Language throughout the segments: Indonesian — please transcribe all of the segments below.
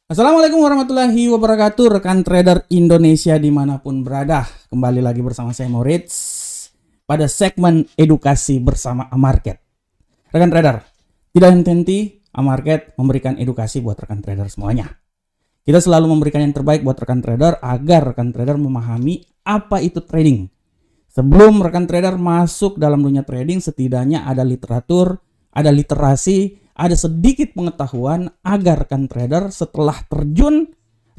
Assalamualaikum warahmatullahi wabarakatuh, rekan trader Indonesia dimanapun berada. Kembali lagi bersama saya Moritz pada segmen edukasi bersama Amarket. Rekan trader, tidak henti Amarket memberikan edukasi buat rekan trader semuanya. Kita selalu memberikan yang terbaik buat rekan trader agar rekan trader memahami apa itu trading. Sebelum rekan trader masuk dalam dunia trading, setidaknya ada literatur, ada literasi, ada sedikit pengetahuan agar rekan trader setelah terjun,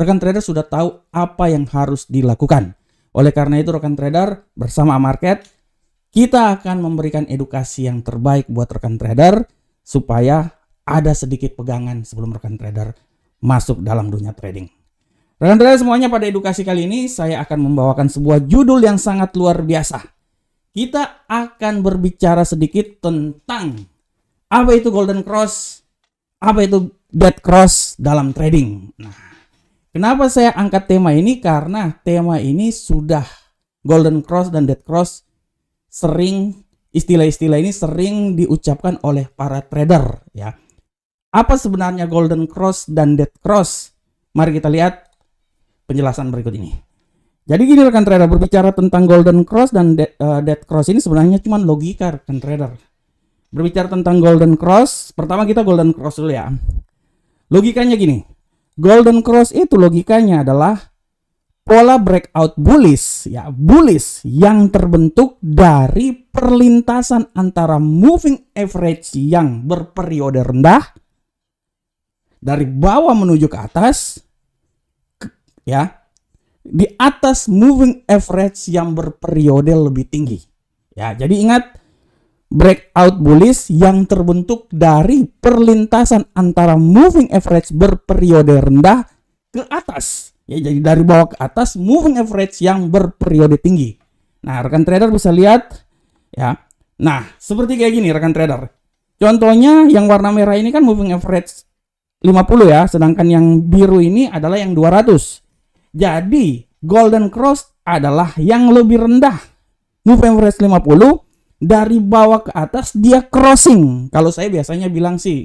rekan trader sudah tahu apa yang harus dilakukan. Oleh karena itu rekan trader bersama Amarket, kita akan memberikan edukasi yang terbaik buat rekan trader supaya ada sedikit pegangan sebelum rekan trader masuk dalam dunia trading. Rekan trader semuanya, pada edukasi kali ini saya akan membawakan sebuah judul yang sangat luar biasa. Kita akan berbicara sedikit tentang apa itu golden cross, apa itu dead cross dalam trading. Nah, kenapa saya angkat tema ini? Karena tema ini sudah golden cross dan dead cross sering, istilah-istilah ini sering diucapkan oleh para trader ya. Apa sebenarnya golden cross dan dead cross? Mari kita lihat penjelasan berikut ini. Jadi gini rekan trader, berbicara tentang golden cross dan dead cross ini sebenarnya cuma logika rekan trader. Berbicara tentang golden cross, pertama kita golden cross dulu ya. Logikanya gini, golden cross itu logikanya adalah pola breakout bullish ya, bullish yang terbentuk dari perlintasan antara moving average yang berperiode rendah dari bawah menuju ke atas ya, di atas moving average yang berperiode lebih tinggi. Ya, jadi ingat, breakout bullish yang terbentuk dari perlintasan antara moving average berperiode rendah ke atas. Ya, jadi dari bawah ke atas moving average yang berperiode tinggi. Nah, rekan trader bisa lihat ya. Nah, seperti kayak gini rekan trader. Contohnya yang warna merah ini kan moving average 50 ya, sedangkan yang biru ini adalah yang 200. Jadi, golden cross adalah yang lebih rendah. Moving average 50 dari bawah ke atas dia crossing. Kalau saya biasanya bilang sih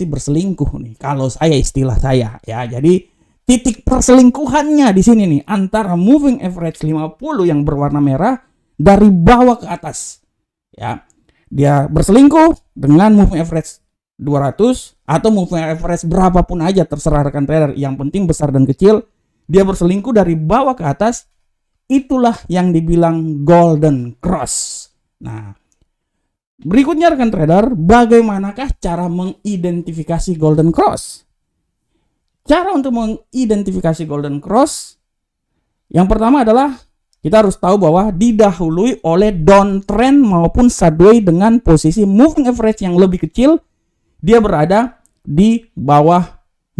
berselingkuh nih. Kalau saya, istilah saya ya. Jadi titik perselingkuhannya di sini nih antara moving average 50 yang berwarna merah dari bawah ke atas. Ya. Dia berselingkuh dengan moving average 200 atau moving average berapapun aja, terserah rekan trader. Yang penting besar dan kecil, dia berselingkuh dari bawah ke atas. Itulah yang dibilang golden cross. Nah, berikutnya rekan trader, bagaimanakah cara mengidentifikasi golden cross? Cara untuk mengidentifikasi golden cross, yang pertama adalah kita harus tahu bahwa didahului oleh downtrend maupun sideways dengan posisi moving average yang lebih kecil, dia berada di bawah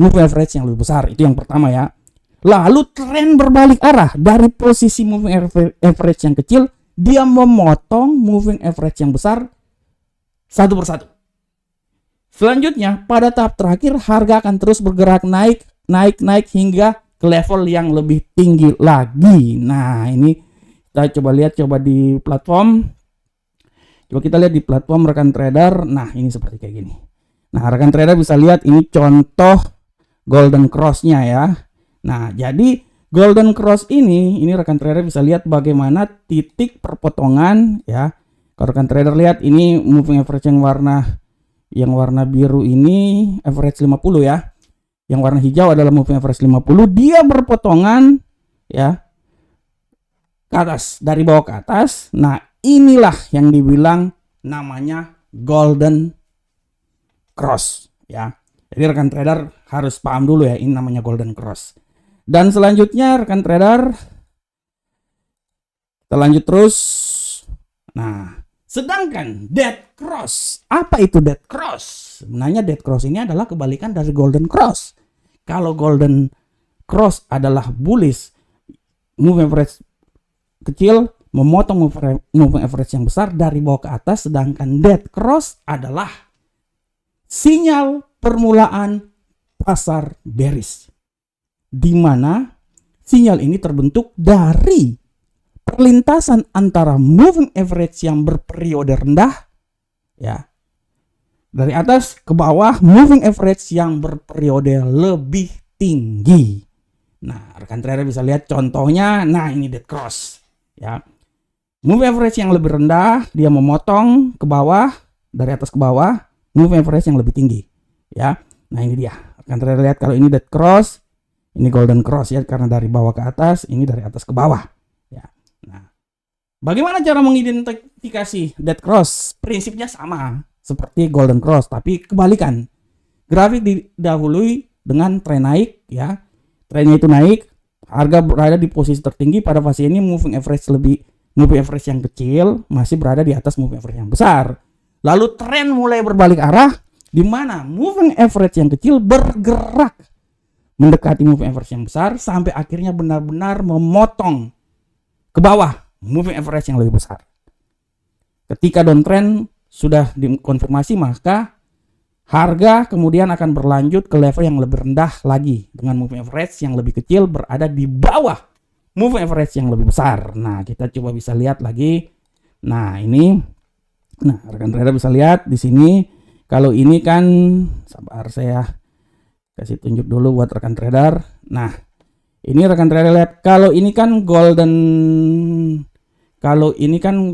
moving average yang lebih besar. Itu yang pertama ya. Lalu tren berbalik arah dari posisi moving average yang kecil, dia memotong moving average yang besar satu persatu. Selanjutnya, pada tahap terakhir, harga akan terus bergerak naik hingga ke level yang lebih tinggi lagi. Nah, ini kita coba di platform. Coba kita lihat di platform rekan trader. Nah, ini seperti kayak gini. Nah, rekan trader bisa lihat ini contoh golden cross-nya ya. Nah, jadi golden cross ini rekan trader bisa lihat bagaimana titik perpotongan ya. Kalau rekan trader lihat ini moving average yang warna biru ini average 50 ya. Yang warna hijau adalah moving average 50, dia berpotongan ya ke atas, dari bawah ke atas. Nah, inilah yang dibilang namanya golden cross ya. Jadi rekan trader harus paham dulu ya, ini namanya golden cross. Dan selanjutnya rekan trader, kita lanjut terus. Nah, sedangkan dead cross, apa itu dead cross? Sebenarnya dead cross ini adalah kebalikan dari golden cross. Kalau golden cross adalah bullish, moving average kecil memotong moving average yang besar dari bawah ke atas, sedangkan dead cross adalah sinyal permulaan pasar bearish, di mana sinyal ini terbentuk dari perlintasan antara moving average yang berperiode rendah ya Dari atas ke bawah, moving average yang berperiode lebih tinggi. Nah, rekan trader bisa lihat contohnya. Nah, ini dead cross ya. Moving average yang lebih rendah, dia memotong ke bawah, dari atas ke bawah, moving average yang lebih tinggi ya. Nah, ini dia. Rekan trader lihat kalau ini dead cross, ini golden cross ya, karena dari bawah ke atas, ini dari atas ke bawah ya. Nah, bagaimana cara mengidentifikasi dead cross? Prinsipnya sama seperti golden cross, tapi kebalikan. Grafik didahului dengan tren naik ya. Trennya itu naik, harga berada di posisi tertinggi. Pada fase ini moving average yang kecil masih berada di atas moving average yang besar. Lalu tren mulai berbalik arah, di mana moving average yang kecil bergerak mendekati moving average yang besar sampai akhirnya benar-benar memotong ke bawah moving average yang lebih besar. Ketika downtrend sudah dikonfirmasi, maka harga kemudian akan berlanjut ke level yang lebih rendah lagi dengan moving average yang lebih kecil berada di bawah moving average yang lebih besar. Nah, kita coba bisa lihat lagi. Nah, ini, nah rekan trader bisa lihat di sini. Kalau ini kan, sabar saya kasih tunjuk dulu buat rekan trader. Nah, ini rekan trader lihat. Kalau ini kan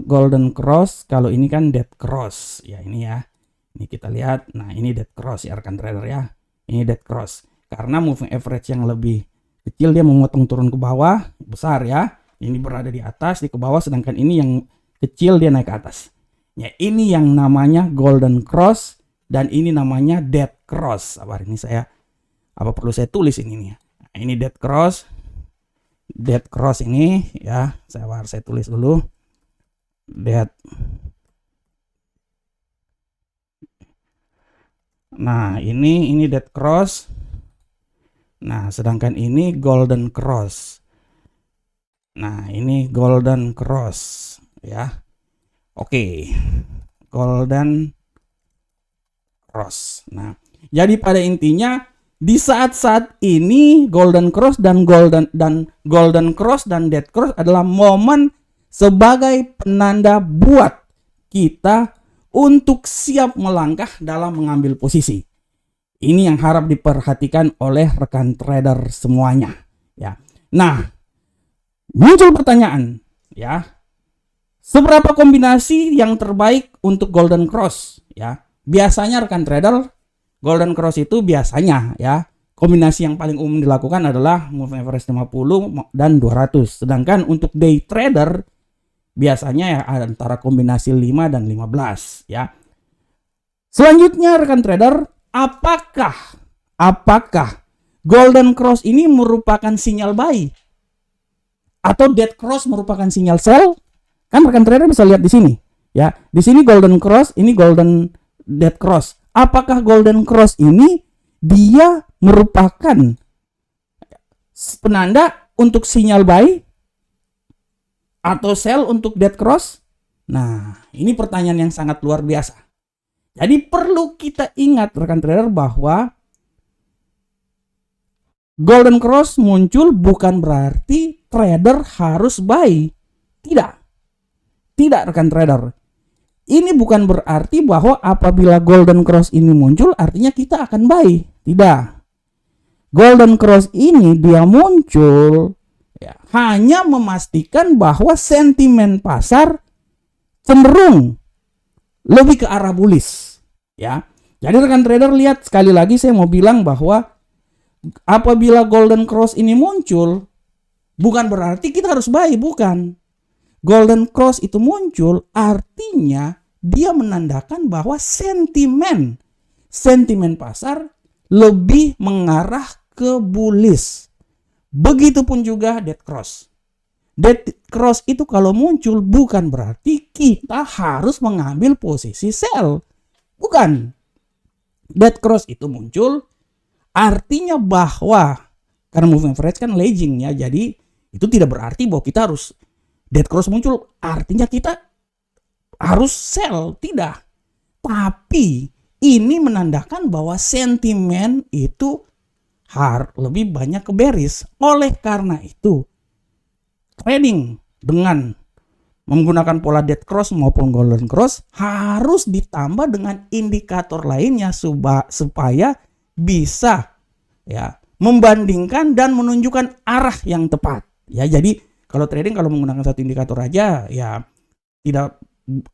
golden cross, kalau ini kan dead cross. Ya, ini ya. Ini kita lihat. Nah, ini dead cross ya rekan trader ya. Ini dead cross. Karena moving average yang lebih kecil dia memotong turun ke bawah, besar ya. Ini berada di atas, di ke bawah, sedangkan ini yang kecil dia naik ke atas. Ya, ini yang namanya golden cross dan ini namanya dead cross. Sabar, ini perlu saya tulis ini nih. Nah, ini dead cross. Dead cross ini ya, saya tulis dulu. Nah, ini dead cross. Nah, sedangkan ini golden cross. Nah, ini golden cross ya. Oke. Golden cross. Nah, jadi pada intinya di saat-saat ini golden cross dan dead cross adalah momen sebagai penanda buat kita untuk siap melangkah dalam mengambil posisi. Ini yang harap diperhatikan oleh rekan trader semuanya ya. Nah, muncul pertanyaan ya. Seberapa kombinasi yang terbaik untuk golden cross ya? Biasanya rekan trader, golden cross itu biasanya ya, kombinasi yang paling umum dilakukan adalah moving average 50 dan 200. Sedangkan untuk day trader biasanya ya antara kombinasi 5 dan 15 ya. Selanjutnya rekan trader, apakah golden cross ini merupakan sinyal buy atau dead cross merupakan sinyal sell? Kan rekan trader bisa lihat di sini ya. Di sini golden cross, ini golden dead cross. Apakah golden cross ini dia merupakan penanda untuk sinyal buy atau sell untuk dead cross? Nah, ini pertanyaan yang sangat luar biasa. Jadi perlu kita ingat rekan trader bahwa golden cross muncul bukan berarti trader harus buy. Tidak rekan trader. Ini bukan berarti bahwa apabila golden cross ini muncul artinya kita akan buy. Tidak. Golden cross ini dia muncul ya, hanya memastikan bahwa sentimen pasar cenderung lebih ke arah bullish ya. Jadi rekan trader lihat, sekali lagi saya mau bilang bahwa apabila golden cross ini muncul bukan berarti kita harus buy, bukan. Golden cross itu muncul artinya dia menandakan bahwa sentimen pasar lebih mengarah ke bullish. Begitupun juga dead cross. Dead cross itu kalau muncul bukan berarti kita harus mengambil posisi sell. Bukan. Dead cross itu muncul artinya bahwa karena moving average kan lagging ya. Jadi itu tidak berarti bahwa kita harus dead cross muncul artinya kita harus sell, tidak. Tapi ini menandakan bahwa sentimen itu lebih banyak ke bearish. Oleh karena itu trading dengan menggunakan pola dead cross maupun golden cross harus ditambah dengan indikator lainnya supaya bisa ya membandingkan dan menunjukkan arah yang tepat. Ya, jadi kalau trading kalau menggunakan satu indikator aja ya tidak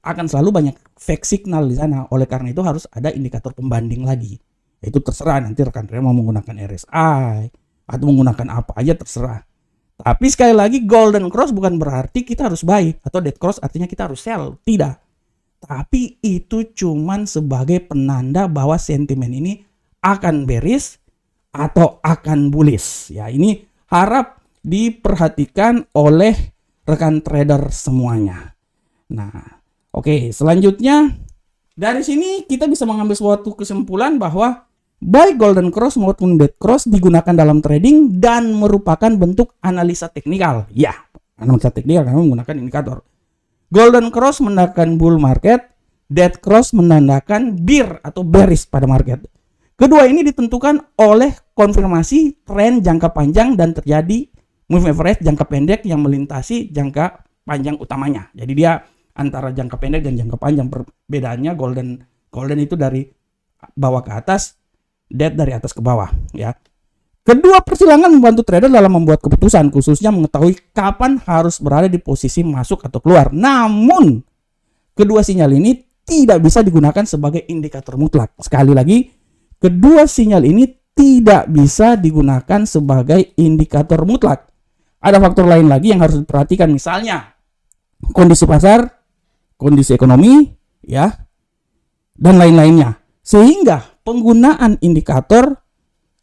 akan selalu banyak fake signal di sana. Oleh karena itu harus ada indikator pembanding lagi. Itu terserah nanti rekan trader mau menggunakan RSI atau menggunakan apa aja terserah. Tapi sekali lagi golden cross bukan berarti kita harus buy atau dead cross artinya kita harus sell. Tidak. Tapi itu cuman sebagai penanda bahwa sentimen ini akan bearish atau akan bullish. Ya, ini harap diperhatikan oleh rekan trader semuanya. Nah, oke, selanjutnya dari sini kita bisa mengambil suatu kesimpulan bahwa baik golden cross maupun dead cross digunakan dalam trading dan merupakan bentuk analisa teknikal. Ya, analisa teknikal karena menggunakan indikator. Golden cross menandakan bull market, dead cross menandakan bear atau bearish pada market. Kedua ini ditentukan oleh konfirmasi tren jangka panjang dan terjadi moving average jangka pendek yang melintasi jangka panjang utamanya. Jadi dia antara jangka pendek dan jangka panjang. Perbedaannya golden itu dari bawah ke atas, dead dari atas ke bawah, ya. Kedua persilangan membantu trader dalam membuat keputusan, khususnya mengetahui kapan harus berada di posisi masuk atau keluar. Namun, kedua sinyal ini tidak bisa digunakan sebagai indikator mutlak. Sekali lagi, kedua sinyal ini tidak bisa digunakan sebagai indikator mutlak. Ada faktor lain lagi yang harus diperhatikan, misalnya kondisi pasar, kondisi ekonomi, ya, dan lain-lainnya. Sehingga penggunaan indikator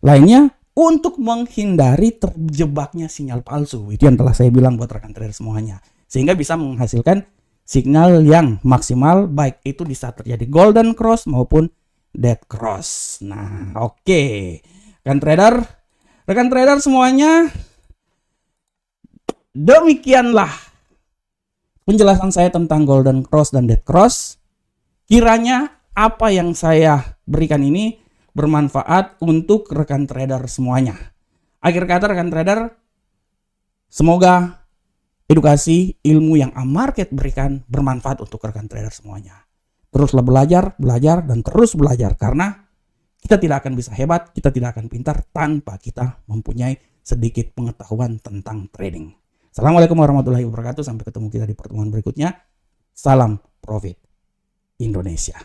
lainnya untuk menghindari terjebaknya sinyal palsu. Itu yang telah saya bilang buat rekan trader semuanya. Sehingga bisa menghasilkan signal yang maksimal baik itu di saat terjadi golden cross maupun dead cross. Nah, oke. Rekan trader semuanya, demikianlah penjelasan saya tentang golden cross dan dead cross. Kiranya apa yang saya berikan ini bermanfaat untuk rekan trader semuanya. Akhir kata rekan trader, semoga edukasi ilmu yang Amarket berikan bermanfaat untuk rekan trader semuanya. Teruslah belajar, dan terus belajar. Karena kita tidak akan bisa hebat, kita tidak akan pintar tanpa kita mempunyai sedikit pengetahuan tentang trading. Assalamualaikum warahmatullahi wabarakatuh. Sampai ketemu kita di pertemuan berikutnya. Salam Profit Indonesia.